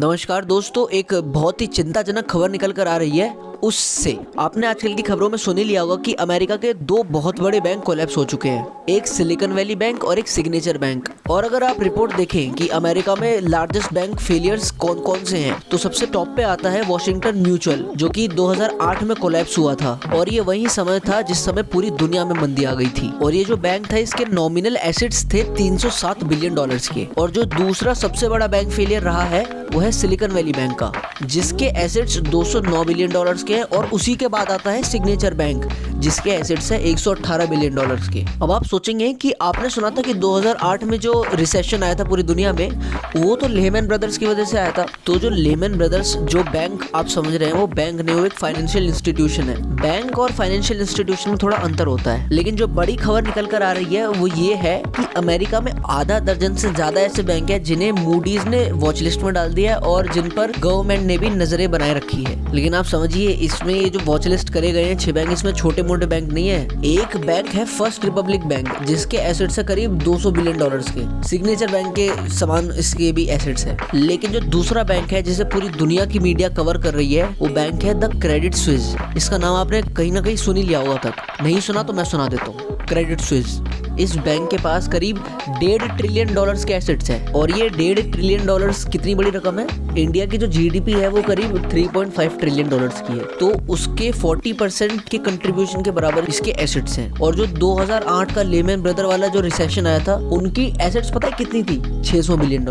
नमस्कार दोस्तों, एक बहुत ही चिंताजनक खबर निकल कर आ रही है। उससे आपने आजकल की खबरों में सुन ही लिया होगा कि अमेरिका के दो बहुत बड़े बैंक कोलैप्स हो चुके हैं, एक सिलिकॉन वैली बैंक और एक सिग्नेचर बैंक। और अगर आप रिपोर्ट देखें कि अमेरिका में लार्जेस्ट बैंक फेलियर्स कौन कौन से हैं, तो सबसे टॉप पे आता है वॉशिंगटन म्यूचुअल, जो कि 2008 में कोलैप्स हुआ था। और ये वही समय था जिस समय पूरी दुनिया में मंदी आ गई थी। और ये जो बैंक था, इसके नॉमिनल एसेट्स थे $307 बिलियन के। और जो दूसरा सबसे बड़ा बैंक फेलियर रहा है वो है सिलिकॉन वैली बैंक का, जिसके एसेट्स $209 बिलियन के हैं। और उसी के बाद आता है सिग्नेचर बैंक, जिसके एसेट्स है $118 बिलियन के। अब आप सोचेंगे कि आपने सुना था कि 2008 में जो रिसेशन आया था पूरी दुनिया में, वो तो लेहमैन ब्रदर्स की वजह से आया था। तो जो लेहमैन ब्रदर्स जो बैंक आप समझ रहे हैं, वो बैंक नहीं, वो एक फाइनेंशियल इंस्टीट्यूशन है। बैंक और फाइनेंशियल इंस्टीट्यूशन में थोड़ा अंतर होता है। लेकिन जो बड़ी खबर निकल कर आ रही है वो ये है कि अमेरिका में आधा दर्जन से ज्यादा ऐसे बैंक है जिन्हें मूडीज ने वॉच लिस्ट में डाल दिया और जिन पर गवर्नमेंट ने भी नजरें बनाए रखी है। लेकिन आप समझिए, इसमें ये जो वॉच लिस्ट करे गए हैं 6 बैंक, इसमें छोटे मोटे बैंक नहीं है। एक बैंक है फर्स्ट रिपब्लिक बैंक, जिसके एसेट्स है करीब $200 बिलियन के। सिग्नेचर बैंक के समान इसके भी एसेट्स है। लेकिन जो दूसरा बैंक है जिसे पूरी दुनिया की मीडिया कवर कर रही है, वो बैंक है द क्रेडिट स्विस। इसका नाम आपने कहीं ना कहीं सुन ही लिया होगा। तक नहीं सुना तो मैं सुना देता हूँ। क्रेडिट स्विस, इस बैंक के पास करीब $1.5 ट्रिलियन के एसेट्स हैं। और ये $1.5 ट्रिलियन कितनी बड़ी रकम है? इंडिया की जो जीडीपी है वो करीब $3.5 ट्रिलियन की है। तो उसके 40% के कंट्रीब्यूशन के बराबर इसके एसेट्स हैं। और जो 2008 का लेहमैन ब्रदर वाला जो रिसेशन आया था, उनकी एसेट्स पता है कितनी थी? $600 बिलियन।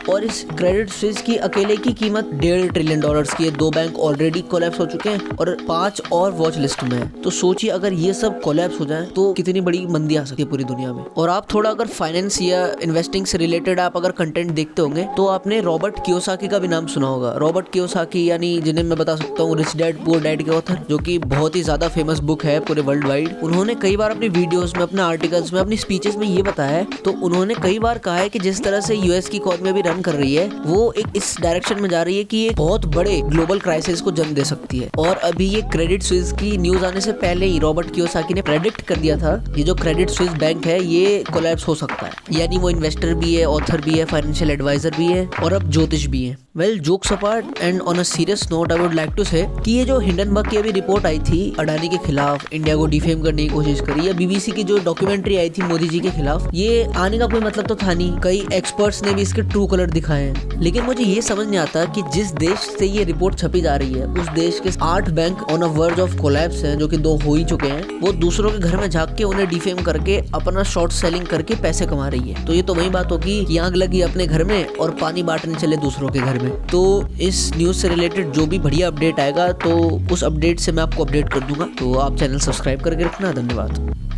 और इस क्रेडिट स्विस की अकेले की कीमत $1.5 ट्रिलियन की है। 2 बैंक ऑलरेडी कोलैप्स हो चुके हैं और 5 और वॉच लिस्ट में है। तो सोचिए, अगर ये सब कोलैप्स हो जाए तो कितनी बड़ी मंदी आ सकती है पूरी दुनिया में। और आप थोड़ा अगर फाइनेंस या इन्वेस्टिंग से रिलेटेड आप अगर कंटेंट देखते होंगे, तो आपने रॉबर्ट कियोसाकी का भी नाम सुना होगा। रॉबर्ट कियोसाकी यानी जिन्हें मैं बता सकता हूँ रिच डैड पुअर डैड के ऑथर, जो कि बहुत ही ज्यादा फेमस बुक है पूरे वर्ल्ड वाइड। उन्होंने कई बार अपनी वीडियोस में, अपने आर्टिकल्स में, अपनी स्पीचेस में ये बताया है। तो उन्होंने कई बार कहा है कि जिस तरह से यूएस की इकोनॉमी अभी रन कर रही है, वो एक इस डायरेक्शन में जा रही है कि ये बहुत बड़े ग्लोबल क्राइसिस को जन्म दे सकती है। और अभी ये क्रेडिट स्विस की न्यूज आने से पहले ही रॉबर्ट कियोसाकी ने प्रेडिक्ट कर दिया था, ये जो क्रेडिट स्विस बैंक है ये कोलैप्स हो सकता है। यानी वो इन्वेस्टर भी है, ऑथर भी है, फाइनेंशियल एडवाइजर भी है और अब ज्योतिष भी है। Well, jokes apart and on a serious note, I would like to say कि ये जो हिंडनबर्ग की अभी रिपोर्ट आई थी अडानी के खिलाफ, इंडिया को डिफेम करने की कोशिश करी, या बीबीसी की जो डॉक्यूमेंट्री आई थी मोदी जी के खिलाफ, ये आने का कोई मतलब तो था नहीं। कई एक्सपर्ट्स ने भी इसके ट्रू कलर दिखाए हैं। लेकिन मुझे ये समझ नहीं आता कि जिस देश से ये रिपोर्ट छपी जा रही है, उस देश के 8 bank on a verge of collapse हैं, जो कि 2 हो ही चुके हैं, वो दूसरों के घर में झांक के उन्हें डिफेम करके अपना शॉर्ट सेलिंग करके पैसे कमा रही है। तो ये तो वही बात होगी कि आग लगी अपने घर में और पानी बांटने चले दूसरों के घर में। तो इस न्यूज से रिलेटेड जो भी बढ़िया अपडेट आएगा, तो उस अपडेट से मैं आपको अपडेट कर दूंगा। तो आप चैनल सब्सक्राइब करके रखना। धन्यवाद।